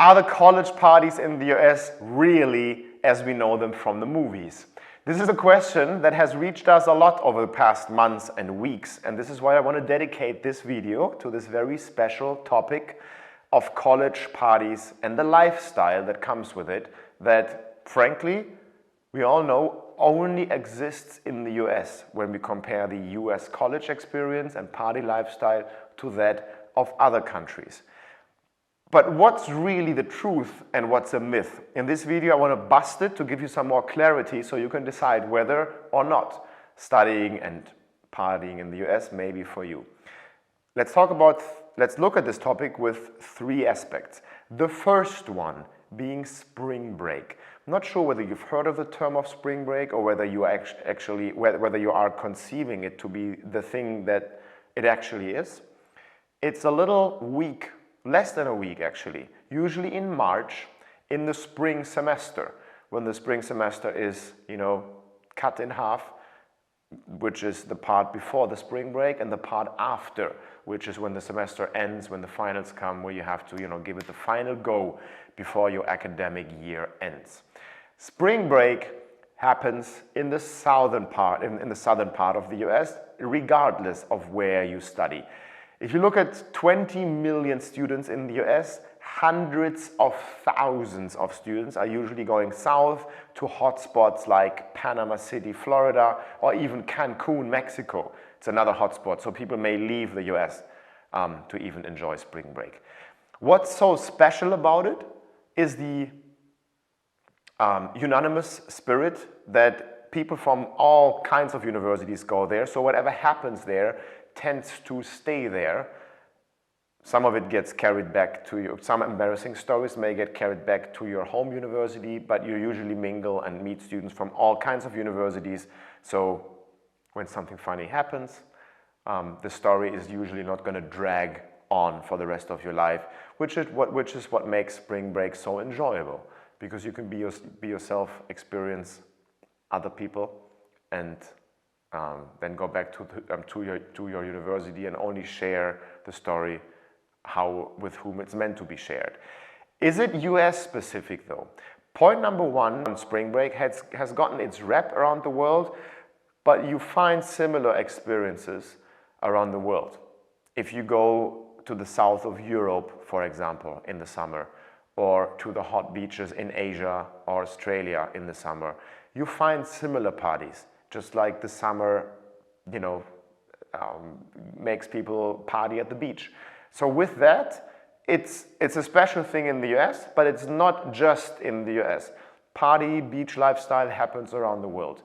Are the college parties in the US really as we know them from the movies? This is a question that has reached us a lot over the past months and weeks, and this is why I want to dedicate this video to this very special topic of college parties and the lifestyle that comes with it that, frankly, we all know only exists in the US when we compare the US college experience and party lifestyle to that of other countries. But what's really the truth and what's a myth? In this video, I want to bust it to give you some more clarity so you can decide whether or not studying and partying in the US may be for you. Let's look at this topic with three aspects. The first one being spring break. I'm not sure whether you've heard of the term of spring break or whether you whether you are conceiving it to be the thing that it actually is. It's a little week, less than a week actually, usually in March in the spring semester, when the spring semester is, cut in half, which is the part before the spring break, and the part after, which is when the semester ends, when the finals come, where you have to, give it the final go before your academic year ends. Spring break happens in the southern part, in the southern part of the US, regardless of where you study. If you look at 20 million students in the US, hundreds of thousands of students are usually going south to hotspots like Panama City, Florida, or even Cancun, Mexico. It's another hotspot, so people may leave the US to even enjoy spring break. What's so special about it is the unanimous spirit that people from all kinds of universities go there, so whatever happens there tends to stay there. Some of it gets carried back to you. Some embarrassing stories may get carried back to your home university, but you usually mingle and meet students from all kinds of universities. So when something funny happens, the story is usually not going to drag on for the rest of your life, which is what makes spring break so enjoyable, because you can be yourself, experience other people, and then go back to your university and only share the story with whom it's meant to be shared. Is it US specific though? Point number one, spring break has gotten its rep around the world, but you find similar experiences around the world. If you go to the south of Europe, for example, in the summer, or to the hot beaches in Asia or Australia in the summer, you find similar parties. Just like the summer, makes people party at the beach. So with that, it's a special thing in the US, but it's not just in the US. Party, beach lifestyle happens around the world.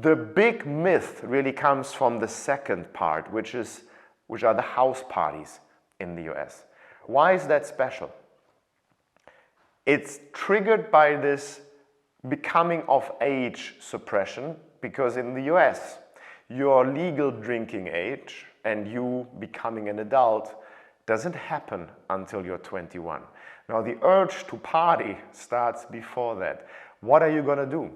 The big myth really comes from the second part, which are the house parties in the US. Why is that special? It's triggered by this becoming of age suppression, because in the US, your legal drinking age and you becoming an adult doesn't happen until you're 21. Now, the urge to party starts before that. What are you going to do?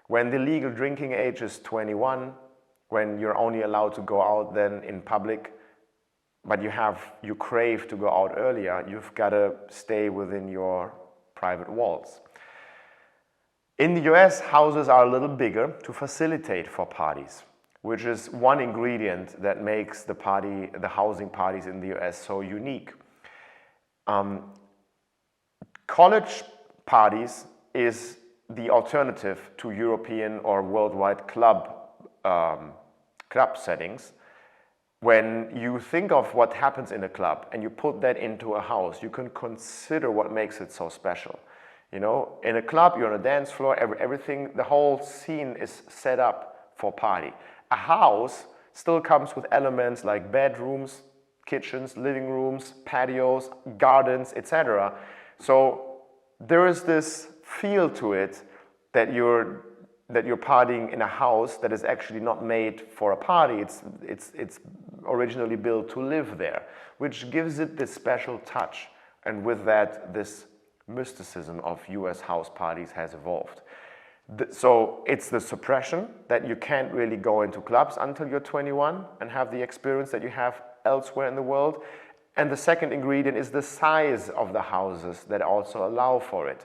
When the legal drinking age is 21, when you're only allowed to go out then in public, but you crave to go out earlier, you've got to stay within your private walls. In the US, houses are a little bigger to facilitate for parties, which is one ingredient that makes the housing parties in the US so unique. College parties is the alternative to European or worldwide club settings. When you think of what happens in a club and you put that into a house, you can consider what makes it so special. In a club, you're on a dance floor, everything, the whole scene is set up for party. A house still comes with elements like bedrooms, kitchens, living rooms, patios, gardens, etc. So there is this feel to it that you're partying in a house that is actually not made for a party. It's originally built to live there, which gives it this special touch. And with that, this mysticism of US house parties has evolved. So it's the suppression that you can't really go into clubs until you're 21 and have the experience that you have elsewhere in the world. And the second ingredient is the size of the houses that also allow for it.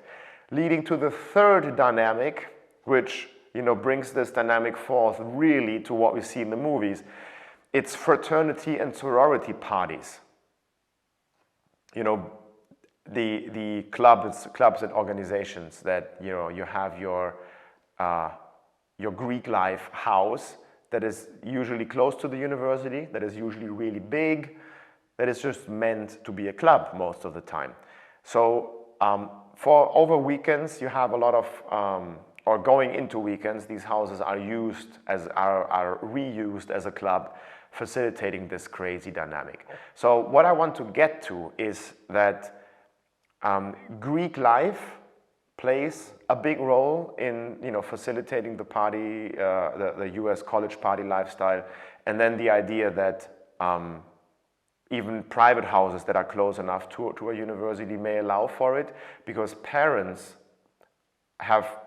Leading to the third dynamic, which brings this dynamic forth really to what we see in the movies. It's fraternity and sorority parties. The clubs and organizations that you have your Greek life house that is usually close to the university, that is usually really big, that is just meant to be a club most of the time. So for over weekends, you have a lot of, or going into weekends, these houses are reused as a club, facilitating this crazy dynamic. So what I want to get to is that Greek life plays a big role in facilitating the party, the US college party lifestyle, and then the idea that even private houses that are close enough to a university may allow for it, because parents have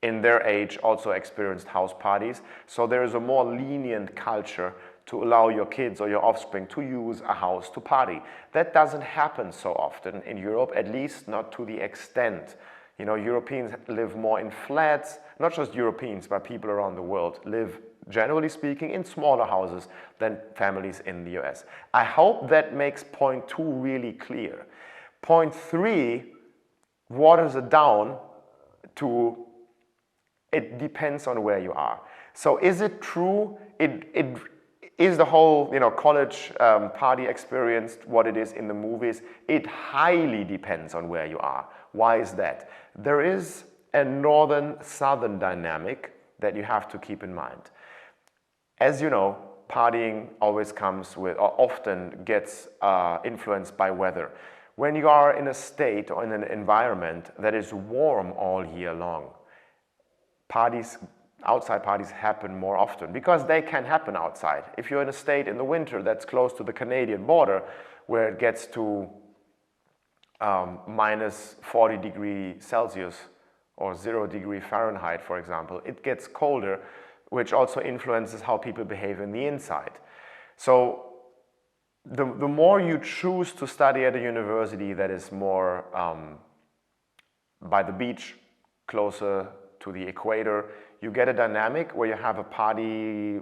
in their age also experienced house parties, so there is a more lenient culture to allow your kids or your offspring to use a house to party. That doesn't happen so often in Europe, at least not to the extent. Europeans live more in flats, not just Europeans, but people around the world live, generally speaking, in smaller houses than families in the US. I hope that makes point 2 really clear. Point 3 waters it down to, it depends on where you are. So is it true, is the whole college party experience what it is in the movies? It highly depends on where you are. Why is that? There is a northern-southern dynamic that you have to keep in mind. As you know, partying always comes with, or often gets influenced by weather. When you are in a state or in an environment that is warm all year long, outside parties happen more often because they can happen outside. If you're in a state in the winter that's close to the Canadian border, where it gets to minus 40 degrees Celsius or 0 degree Fahrenheit, for example, it gets colder, which also influences how people behave in the inside. So the more you choose to study at a university that is more by the beach, closer to the equator, you get a dynamic where you have party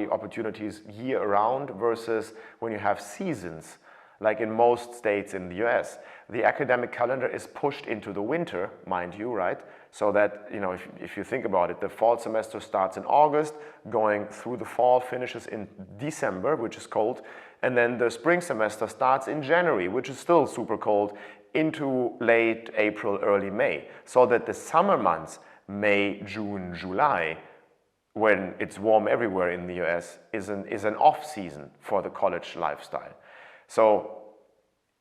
opportunities year-round versus when you have seasons, like in most states in the US. The academic calendar is pushed into the winter, mind you, right? So that, if you think about it, the fall semester starts in August, going through the fall, finishes in December, which is cold, and then the spring semester starts in January, which is still super cold, into late April, early May, so that the summer months, May, June, July, when it's warm everywhere in the US, is an off-season for the college lifestyle. So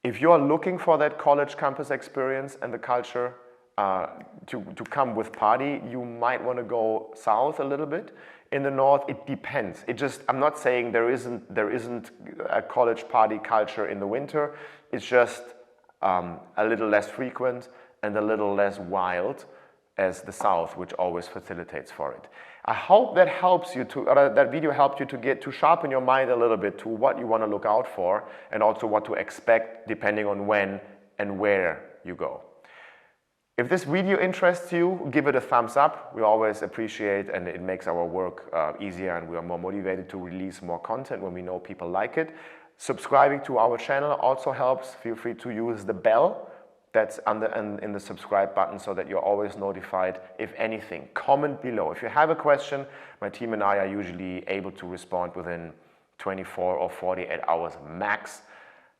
if you're looking for that college campus experience and the culture to come with party, you might want to go south a little bit. In the north, it depends. I'm not saying there isn't a college party culture in the winter. It's just a little less frequent and a little less wild as the South, which always facilitates for it. I hope that helps you that video helped you to sharpen your mind a little bit to what you want to look out for and also what to expect depending on when and where you go. If this video interests you, give it a thumbs up. We always appreciate, and it makes our work easier, and we are more motivated to release more content when we know people like it. Subscribing to our channel also helps. Feel free to use the bell that's in the subscribe button so that you're always notified if anything. Comment below. If you have a question, my team and I are usually able to respond within 24 or 48 hours max.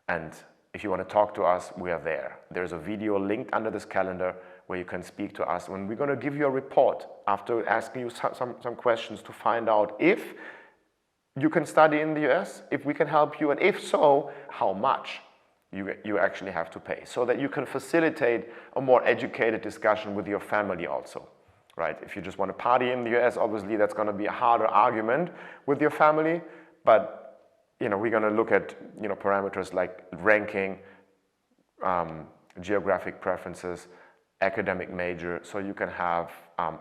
And if you want to talk to us, we are there. There's a video linked under this calendar where you can speak to us. When we're going to give you a report after asking you some questions to find out if you can study in the US, if we can help you, and if so, how much you actually have to pay, so that you can facilitate a more educated discussion with your family also, right? If you just want to party in the US, obviously that's going to be a harder argument with your family, but we're going to look at parameters like ranking, geographic preferences, academic major, so you can have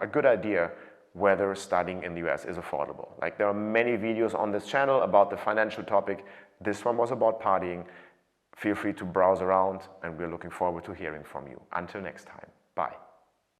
a good idea whether studying in the US is affordable. Like, there are many videos on this channel about the financial topic. This one was about partying. Feel free to browse around, and we're looking forward to hearing from you. Until next time, bye.